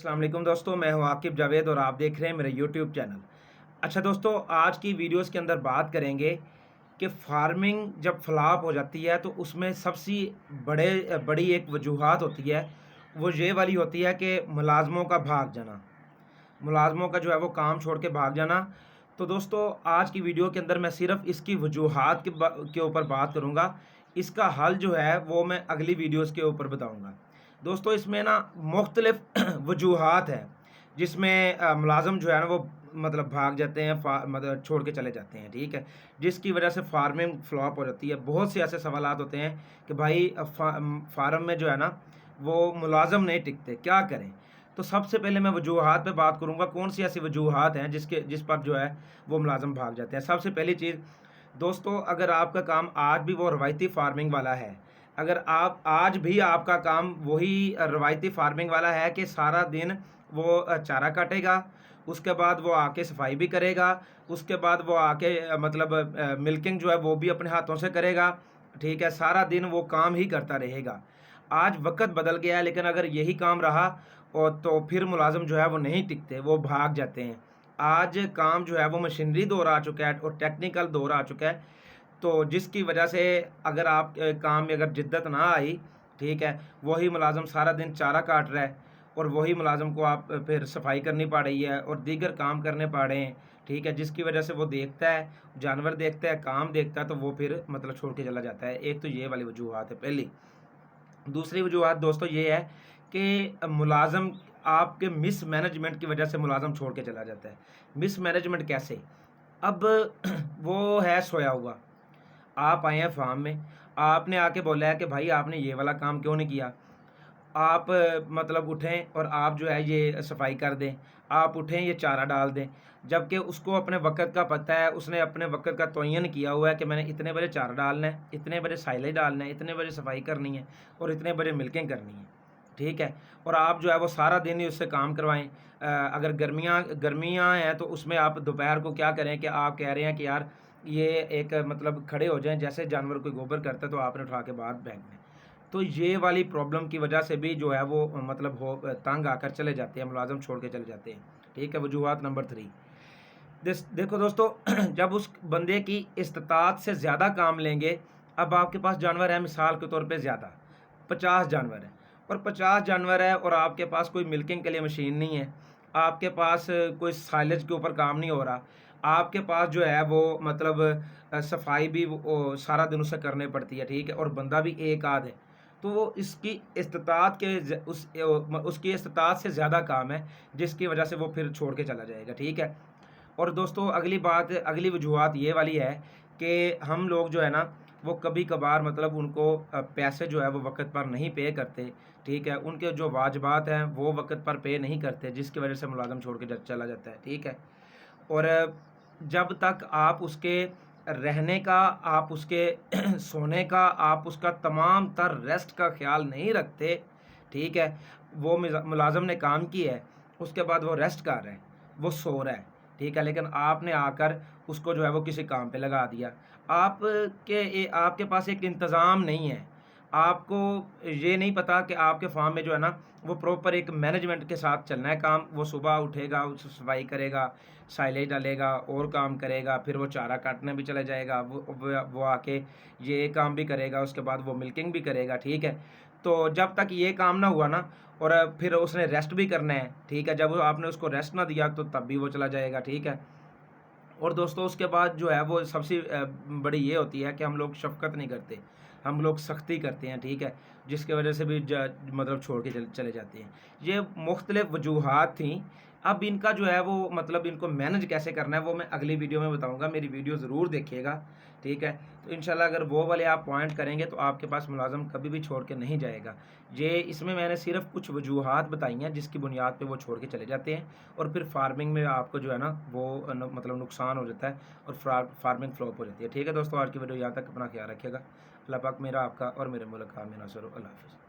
अस्सलाम वालेकुम दोस्तों, मैं हूं आकिब जावेद और आप देख रहे हैं मेरे यूट्यूब चैनल। अच्छा दोस्तों, आज की वीडियोस के अंदर बात करेंगे कि फार्मिंग जब फ्लॉप हो जाती है तो उसमें सबसे बड़ी एक वजूहात होती है। वो ये वाली होती है कि मुलाजमों का भाग जाना, मुलाजमों का जो है वो काम छोड़ के भाग जाना। तो दोस्तों, आज की वीडियो के अंदर मैं सिर्फ इसकी वजूहात के ऊपर बात करूँगा। इसका हल जो है वो मैं अगली वीडियोस के ऊपर बताऊँगा। दोस्तों, इसमें ना मुख्तलिफ वजूहात हैं जिसमें मुलाज़िम जो है ना वो मतलब भाग जाते हैं, मतलब छोड़ के चले जाते हैं, ठीक है? जिसकी वजह से फार्मिंग फ्लॉप हो जाती है। बहुत से ऐसे सवालात होते हैं कि भाई फार्म में जो है ना वो मुलाज़िम नहीं टिकते, क्या करें? तो सबसे पहले मैं वजूहात पे बात करूँगा, कौन सी ऐसी वजूहात हैं जिस पर जो है वो मुलाज़िम भाग जाते हैं। सबसे पहली चीज़ दोस्तों, अगर आपका काम आज भी वो रवायती फार्मिंग वाला है, अगर आप आज भी आपका काम वही रवायती फार्मिंग वाला है कि सारा दिन वो चारा काटेगा, उसके बाद वो आके सफाई भी करेगा, उसके बाद वो आके मतलब मिल्किंग जो है वो भी अपने हाथों से करेगा, ठीक है? सारा दिन वो काम ही करता रहेगा। आज वक़्त बदल गया है, लेकिन अगर यही काम रहा और तो फिर मुलाज़िम जो है वो नहीं टिकते, वो भाग जाते हैं। आज काम जो है वो मशीनरी दौर आ चुका है और टेक्निकल दौर आ चुका है। तो जिसकी वजह से अगर आप काम में अगर जिद्दत ना आई, ठीक है, वही मुलाज़िम सारा दिन चारा काट रहा है और वही मुलाज़िम को आप फिर सफाई करनी पड़ रही है और दीगर काम करने पड़ रहे हैं, ठीक है, जिसकी वजह से वो देखता है, जानवर देखता है, काम देखता है, तो वो फिर मतलब छोड़ के चला जाता है। एक तो ये वाली वजूहत है पहली। दूसरी वजूहत दोस्तों ये है कि मुलाज़िम आपके मिसमैनेजमेंट की वजह से मुलाज़िम छोड़ के चला जाता है। मिसमैनेजमेंट कैसे? अब वो है सोया हुआ, आप आए हैं फार्म में, आपने आके बोला है कि भाई आपने ये वाला काम क्यों नहीं किया? आप मतलब उठें और आप जो है ये सफाई कर दें, आप उठें ये चारा डाल दें, जबकि उसको अपने वक़्त का पता है, उसने अपने वक़्त का तयन किया हुआ है कि मैंने इतने बजे चारा डालना है, इतने बजे साइलेज डालना है, इतने बजे सफाई करनी है और इतने बजे मिल्किंग करनी है, ठीक है? और आप जो है वो सारा दिन ही उससे काम करवाएँ। अगर गर्मियाँ हैं तो उसमें आप दोपहर को क्या करें कि आप कह रहे हैं कि यार ये एक मतलब खड़े हो जाएँ, जैसे जानवर कोई गोबर करता है तो आपने उठा के बाहर फेंकना है। तो ये वाली प्रॉब्लम की वजह से भी जो है वो मतलब हो तंग आकर चले जाते हैं, मुलाज़िम छोड़ के चले जाते हैं, ठीक है? वजूहात नंबर 3, देखो दोस्तों, जब उस बंदे की इस्तात से ज़्यादा काम लेंगे, अब आपके पास जानवर है मिसाल के तौर पे ज़्यादा, 50 जानवर हैं और 50 जानवर है और आपके पास कोई मिल्किंग के लिए मशीन नहीं है, आपके पास कोई साइलेज के ऊपर काम नहीं हो रहा, आपके पास जो है वो मतलब सफाई भी वो सारा दिन उसे करनी पड़ती है, ठीक है? और बंदा भी एक आध है, तो वो इसकी इस्तात के उसकी इस्तात से ज़्यादा काम है, जिसकी वजह से वो फिर छोड़ के चला जाएगा, ठीक है? और दोस्तों, अगली वजूहत ये वाली है कि हम लोग जो है ना वो कभी-कभार मतलब उनको पैसे जो है वो वक़्त पर नहीं पे करते, ठीक है? उनके जो वाजिबात हैं वो वक़्त पर पे नहीं करते, जिसकी वजह से मुलाज़िम छोड़ के ज चला जाता है, ठीक है? और जब तक आप उसके रहने का, आप उसके सोने का, आप उसका तमाम तर रेस्ट का ख़्याल नहीं रखते, ठीक है? वो मुलाज़िम ने काम किया है, उसके बाद वो रेस्ट कर रहा है, वो सो रहा है, ठीक है? लेकिन आपने आकर उसको जो है वो किसी काम पे लगा दिया। आपके पास एक इंतज़ाम नहीं है। आपको ये नहीं पता कि आपके फार्म में जो है ना वो प्रॉपर एक मैनेजमेंट के साथ चलना है काम। वो सुबह उठेगा, उस सफाई करेगा, साइलेज डालेगा और काम करेगा, फिर वो चारा काटने भी चला जाएगा, वो आके ये काम भी करेगा, उसके बाद वो मिल्किंग भी करेगा, ठीक है? तो जब तक ये काम ना हुआ ना और फिर उसने रेस्ट भी करना है, ठीक है? जब आपने उसको रेस्ट ना दिया तो तब भी वो चला जाएगा, ठीक है? और दोस्तों, उसके बाद जो है वो सबसे बड़ी ये होती है कि हम लोग शफ़क़त नहीं करते, हम लोग सख्ती करते हैं, ठीक है? जिसकी वजह से भी मतलब छोड़ के चले जाते हैं। ये मुख्तलिफ़ वजूहात थी। अब इनका जो है वो मतलब इनको मैनेज कैसे करना है वो मैं अगली वीडियो में बताऊँगा। मेरी वीडियो ज़रूर देखिएगा, ठीक है? तो इंशाल्लाह अगर वो वाले आप पॉइंट करेंगे तो आपके पास मुलाज़िम कभी भी छोड़ के नहीं जाएगा। ये इसमें मैंने सिर्फ़ कुछ वजूहात बताई हैं जिसकी बुनियाद पे वो छोड़ के चले जाते हैं और फिर फार्मिंग में आपको जो है ना वो मतलब नुकसान हो जाता है और फार्मिंग फ्लॉप हो जाती है, ठीक है दोस्तों? आज की वीडियो यहाँ तक, अपना ख्याल रखिएगा। अल्लाह पाक मेरा, आपका और मेरे मुल्क का हमें नासर हो। अल्लाह हाफ़िज़।